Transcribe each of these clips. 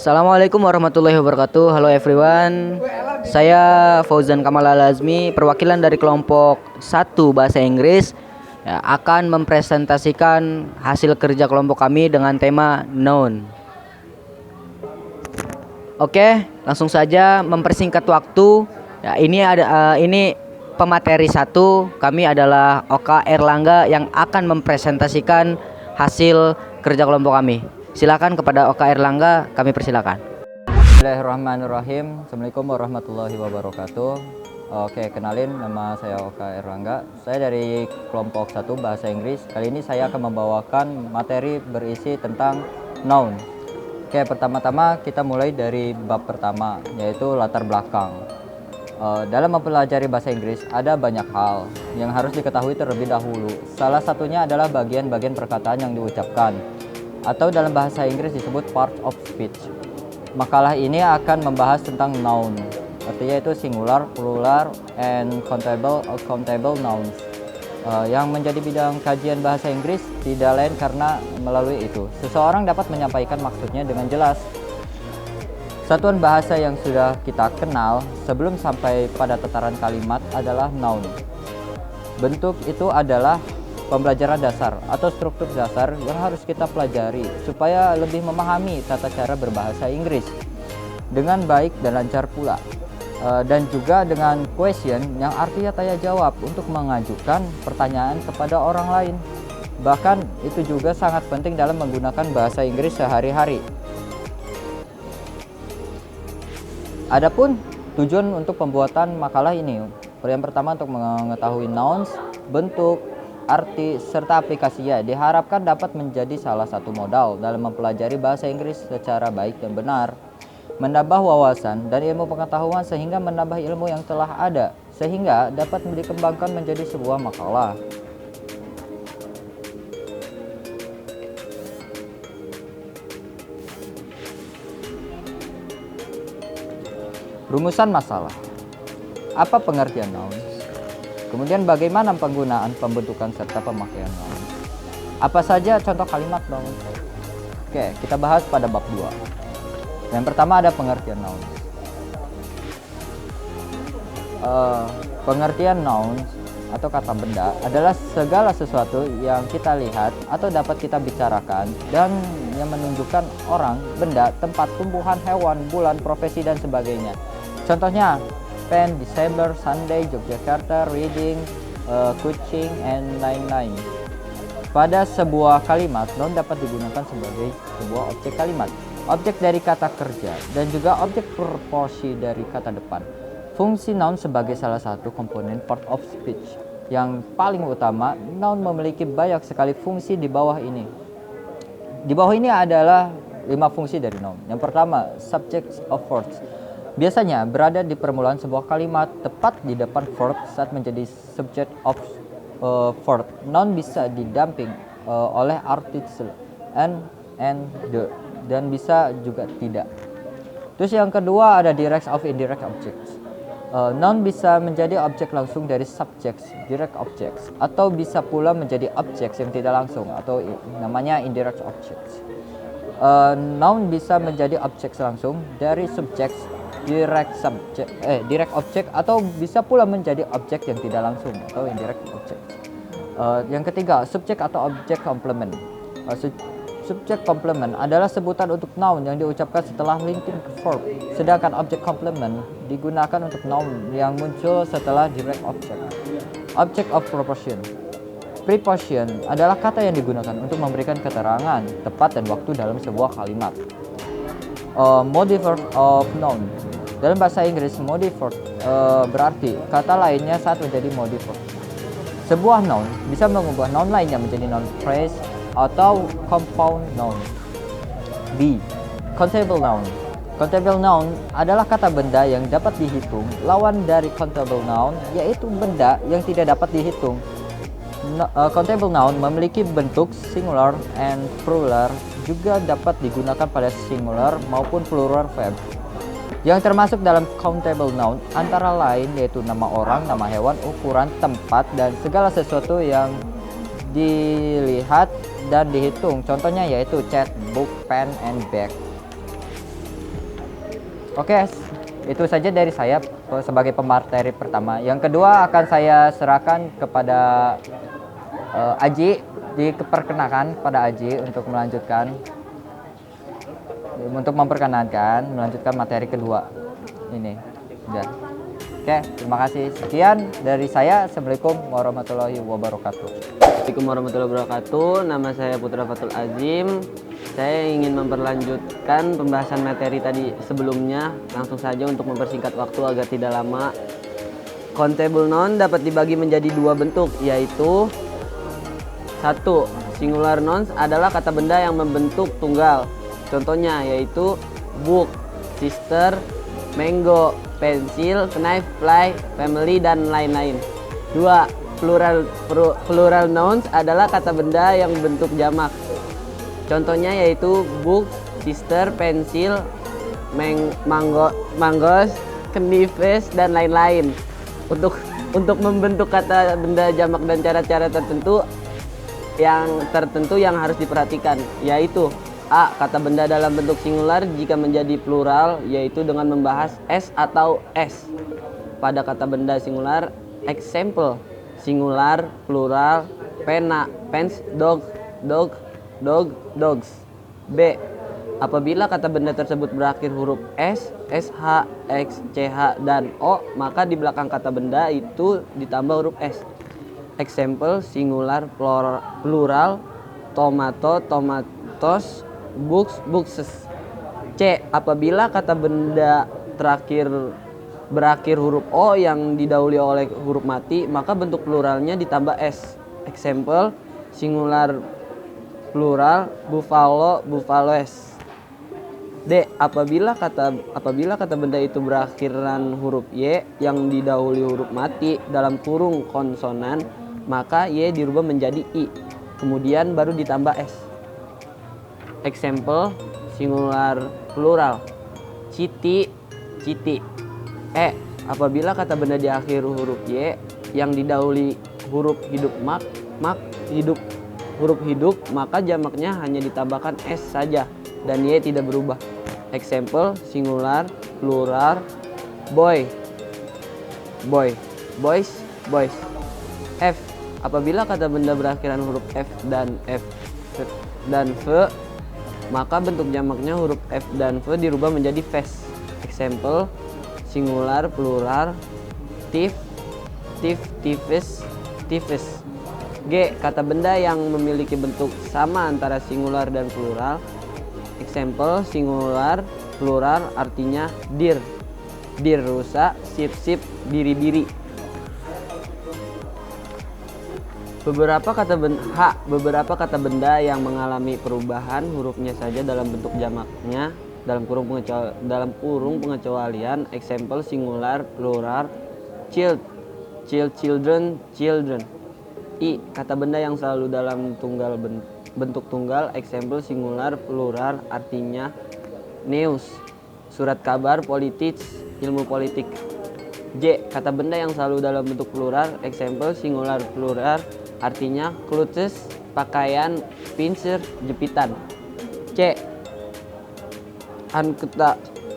Assalamualaikum warahmatullahi wabarakatuh. Halo everyone. Saya Fauzan Kamal Al-Azmi, perwakilan dari kelompok 1 Bahasa Inggris, ya, akan mempresentasikan hasil kerja kelompok kami dengan tema noun. Oke, langsung saja mempersingkat waktu. Ya, ini pemateri 1. Kami adalah Oka Erlangga yang akan mempresentasikan hasil kerja kelompok kami. Silakan kepada Oka Erlangga, kami persilakan. Bismillahirrahmanirrahim. Assalamualaikum warahmatullahi wabarakatuh. Oke, kenalin, nama saya Oka Erlangga. Saya dari kelompok 1 Bahasa Inggris. Kali ini saya akan membawakan materi berisi tentang noun. Oke, pertama-tama kita mulai dari bab pertama, yaitu latar belakang. Dalam mempelajari bahasa Inggris ada banyak hal yang harus diketahui terlebih dahulu. Salah satunya adalah bagian-bagian perkataan yang diucapkan, atau dalam bahasa Inggris disebut part of speech. Makalah ini akan membahas tentang noun, artinya itu singular, plural, and countable nouns. Yang menjadi bidang kajian bahasa Inggris tidak lain karena melalui itu seseorang dapat menyampaikan maksudnya dengan jelas. Satuan bahasa yang sudah kita kenal sebelum sampai pada tataran kalimat adalah noun. Bentuk itu adalah pembelajaran dasar atau struktur dasar yang harus kita pelajari supaya lebih memahami tata cara berbahasa Inggris dengan baik dan lancar pula. Dan juga dengan question yang artinya tanya jawab untuk mengajukan pertanyaan kepada orang lain. Bahkan itu juga sangat penting dalam menggunakan bahasa Inggris sehari-hari. Adapun tujuan untuk pembuatan makalah ini, yang pertama untuk mengetahui nouns, bentuk, arti, serta aplikasinya diharapkan dapat menjadi salah satu modal dalam mempelajari bahasa Inggris secara baik dan benar, menambah wawasan dan ilmu pengetahuan sehingga menambah ilmu yang telah ada, sehingga dapat dikembangkan menjadi sebuah makalah. Rumusan masalah. Apa pengertian nouns? Kemudian bagaimana penggunaan, pembentukan, serta pemakaian noun. Apa saja contoh kalimat noun? Oke, kita bahas pada bab 2. Yang pertama ada pengertian noun. Pengertian noun atau kata benda adalah segala sesuatu yang kita lihat atau dapat kita bicarakan dan yang menunjukkan orang, benda, tempat, tumbuhan, hewan, bulan, profesi, dan sebagainya. Contohnya pen, December, Sunday, Yogyakarta, reading, kucing, and lain-lain. Pada sebuah kalimat, noun dapat digunakan sebagai sebuah objek kalimat, objek dari kata kerja, dan juga objek proporsi dari kata depan. Fungsi noun sebagai salah satu komponen part of speech. Yang paling utama, noun memiliki banyak sekali fungsi di bawah ini. Di bawah ini adalah 5 fungsi dari noun. Yang pertama, subject of words. Biasanya berada di permulaan sebuah kalimat, tepat di depan verb saat menjadi subject of verb. Noun bisa didamping oleh article and the, dan bisa juga tidak. Terus yang kedua ada direct of indirect objects. Noun bisa menjadi objek langsung dari subjects, direct objects, atau bisa pula menjadi objek yang tidak langsung atau namanya indirect objects. Noun bisa menjadi objek langsung dari subjects, direct object, atau bisa pula menjadi objek yang tidak langsung atau indirect object. Yang ketiga, subjek atau objek complement. Subjek complement adalah sebutan untuk noun yang diucapkan setelah linking verb, sedangkan objek complement digunakan untuk noun yang muncul setelah direct object. Object of proportion. Preposition adalah kata yang digunakan untuk memberikan keterangan tepat dan waktu dalam sebuah kalimat. Mode verb of noun. Dalam bahasa Inggris, mode verb berarti kata lainnya saat menjadi mode verb. Sebuah noun bisa mengubah noun lainnya menjadi noun phrase atau compound noun. B. Countable noun. Countable noun adalah kata benda yang dapat dihitung. Lawan dari countable noun yaitu benda yang tidak dapat dihitung. Countable noun memiliki bentuk singular and plural, juga dapat digunakan pada singular maupun plural verb. Yang termasuk dalam countable noun antara lain yaitu nama orang, nama hewan, ukuran, tempat, dan segala sesuatu yang dilihat dan dihitung. Contohnya yaitu cat, book, pen, and bag. Oke, itu saja dari saya sebagai pemateri pertama. Yang kedua akan saya serahkan kepada Aji, diperkenalkan kepada Aji untuk melanjutkan materi kedua ini. Udah. Oke, terima kasih. Sekian dari saya. Assalamualaikum warahmatullahi wabarakatuh. Assalamualaikum warahmatullahi wabarakatuh. Nama saya Putra Fatul Azim. Saya ingin memperlanjutkan pembahasan materi tadi sebelumnya. Langsung saja untuk mempersingkat waktu agar tidak lama. Countable noun dapat dibagi menjadi dua bentuk, yaitu satu, singular nouns adalah kata benda yang membentuk tunggal. Contohnya yaitu book, sister, mango, pensil, knife, fly, family, dan lain-lain. Dua, plural nouns adalah kata benda yang bentuk jamak. Contohnya yaitu book, sister, pensil, mangoes, knives, dan lain-lain. Untuk membentuk kata benda jamak dan cara-cara tertentu yang harus diperhatikan, yaitu A. Kata benda dalam bentuk singular jika menjadi plural, yaitu dengan membahas s atau s pada kata benda singular. Example: singular, plural, pena, pens, dog, dogs. B. Apabila kata benda tersebut berakhir huruf s, sh, x, ch, dan o, maka di belakang kata benda itu ditambah huruf s. Example: singular, plural, tomato, tomatos, books, bookses. C. Apabila kata benda berakhir huruf o yang didahului oleh huruf mati, maka bentuk pluralnya ditambah s. Example: singular, plural, buffalo, buffaloes. D. Apabila kata benda itu berakhiran huruf y yang didahului huruf mati dalam kurung konsonan, maka y dirubah menjadi i, kemudian baru ditambah s. Example: singular, plural, citi, citi. E. Apabila kata benda di akhir huruf y yang didahului huruf hidup huruf hidup, maka jamaknya hanya ditambahkan s saja dan y tidak berubah. Example: singular, plural, boy, boys, boys. F. Apabila kata benda berakhiran huruf f dan v, maka bentuk jamaknya huruf f dan v dirubah menjadi ves. Example: singular, plural, thief, thieves. G. Kata benda yang memiliki bentuk sama antara singular dan plural. Example: singular, plural, artinya deer, rusa, sip, biri. Beberapa kata benda yang mengalami perubahan hurufnya saja dalam bentuk jamaknya dalam kurung pengecualian. Example: singular, plural, children. I. Kata benda yang selalu dalam bentuk tunggal. Example: singular, plural, artinya news, surat kabar, politik, ilmu politik. J. Kata benda yang selalu dalam bentuk plural. Example: singular, plural, artinya clothes, pakaian, pincer, jepitan. C.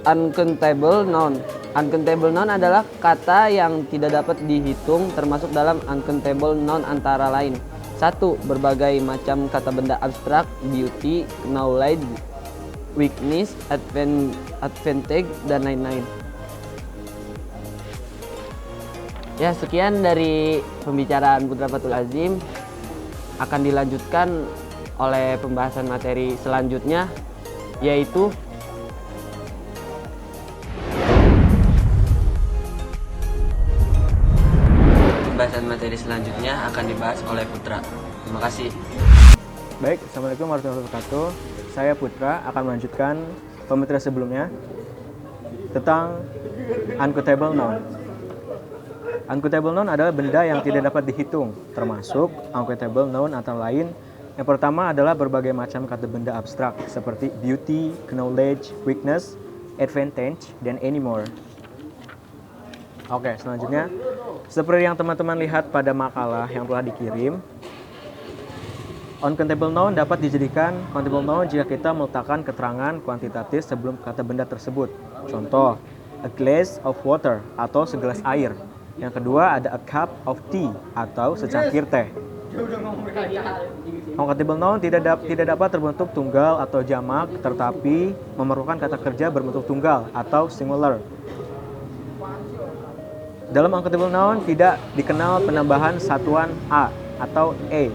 Uncountable noun. Uncountable noun adalah kata yang tidak dapat dihitung, termasuk dalam uncountable noun antara lain: 1. Berbagai macam kata benda abstrak, beauty, knowledge, weakness, advantage, dan lain-lain. Ya, sekian dari pembicaraan Putra Fatul Azim. Akan dilanjutkan oleh pembahasan materi selanjutnya, yaitu akan dibahas oleh Putra. Terima kasih. Baik, Assalamualaikum warahmatullahi wabarakatuh. Saya Putra akan melanjutkan pematerian sebelumnya tentang uncountable noun. Uncountable noun adalah benda yang tidak dapat dihitung, termasuk uncountable noun antara lain. Yang pertama adalah berbagai macam kata benda abstrak seperti beauty, knowledge, weakness, advantage, dan anymore. Oke, selanjutnya seperti yang teman-teman lihat pada makalah yang telah dikirim. Uncountable noun dapat dijadikan countable noun jika kita meletakkan keterangan kuantitatif sebelum kata benda tersebut. Contoh, a glass of water atau segelas air. Yang kedua ada a cup of tea atau secangkir teh. Uncountable noun tidak dapat terbentuk tunggal atau jamak, tetapi memerlukan kata kerja berbentuk tunggal atau singular. Dalam uncountable noun tidak dikenal penambahan satuan a atau e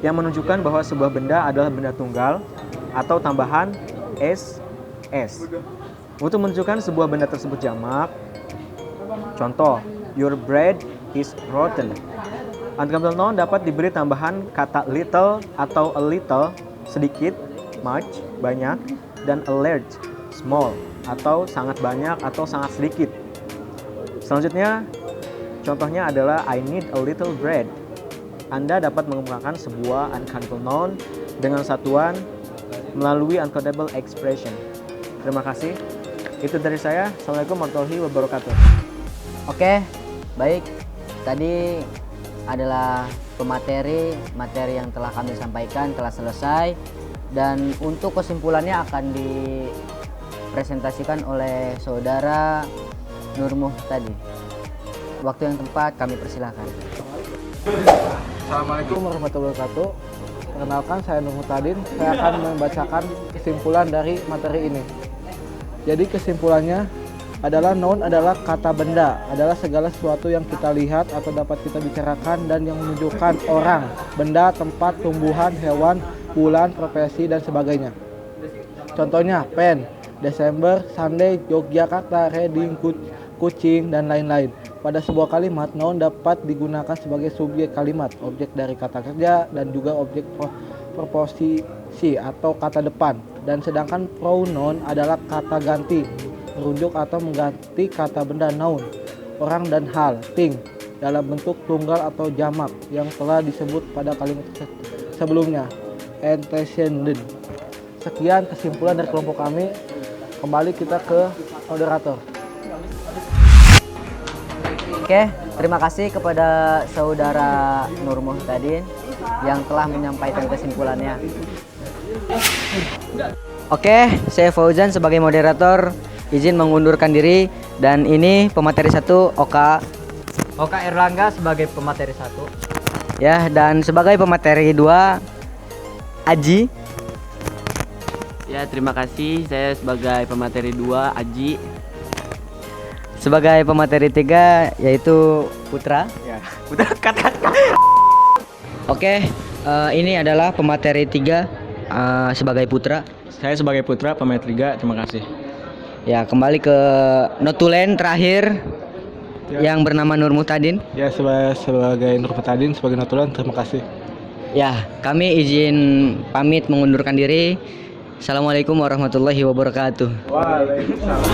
yang menunjukkan bahwa sebuah benda adalah benda tunggal atau tambahan s. Untuk menunjukkan sebuah benda tersebut jamak, contoh, your bread is rotten. Uncountable noun dapat diberi tambahan kata little atau a little, sedikit, much, banyak, dan a large, small, atau sangat banyak atau sangat sedikit. Selanjutnya, contohnya adalah I need a little bread. Anda dapat mengembangkan sebuah uncountable noun dengan satuan melalui uncountable expression. Terima kasih. Itu dari saya. Assalamualaikum warahmatullahi wabarakatuh. Oke, baik. Tadi adalah materi yang telah kami sampaikan telah selesai, dan untuk kesimpulannya akan dipresentasikan oleh saudara Nur tadi. Waktu yang tepat kami persilahkan. Assalamualaikum warahmatullahi wabarakatuh. Perkenalkan, saya Nur Muhtadin. Saya akan membacakan kesimpulan dari materi ini. Jadi kesimpulannya adalah noun adalah kata benda, adalah segala sesuatu yang kita lihat atau dapat kita bicarakan dan yang menunjukkan orang, benda, tempat, tumbuhan, hewan, bulan, profesi, dan sebagainya. Contohnya pen, Desember, Sunday, Yogyakarta, reading, kucing, dan lain-lain. Pada sebuah kalimat, noun dapat digunakan sebagai subjek kalimat, objek dari kata kerja, dan juga objek preposisi atau kata depan. Dan sedangkan pronoun adalah kata ganti, merujuk atau mengganti kata benda noun, orang dan hal, thing, dalam bentuk tunggal atau jamak yang telah disebut pada kalimat sebelumnya, antecedent. Sekian kesimpulan dari kelompok kami. Kembali kita ke moderator. Oke, terima kasih kepada saudara Nur Muhtadin yang telah menyampaikan kesimpulannya. Oke, saya Fauzan sebagai moderator izin mengundurkan diri, dan ini pemateri 1 Oka Erlangga sebagai pemateri 1. Ya, dan sebagai pemateri 2 Aji. Ya, terima kasih. Saya sebagai pemateri 2 Aji. Sebagai pemateri 3 yaitu Putra. Ya, udah cut. Oke, ini adalah pemateri 3 sebagai Putra. Saya sebagai Putra, pemateri 3. Terima kasih. Ya, kembali ke notulen terakhir yang bernama Nur Muhtadin. Ya, sebagai Nur Muhtadin sebagai notulen, terima kasih. Ya, kami izin pamit mengundurkan diri. Assalamualaikum warahmatullahi wabarakatuh. Waalaikumsalam.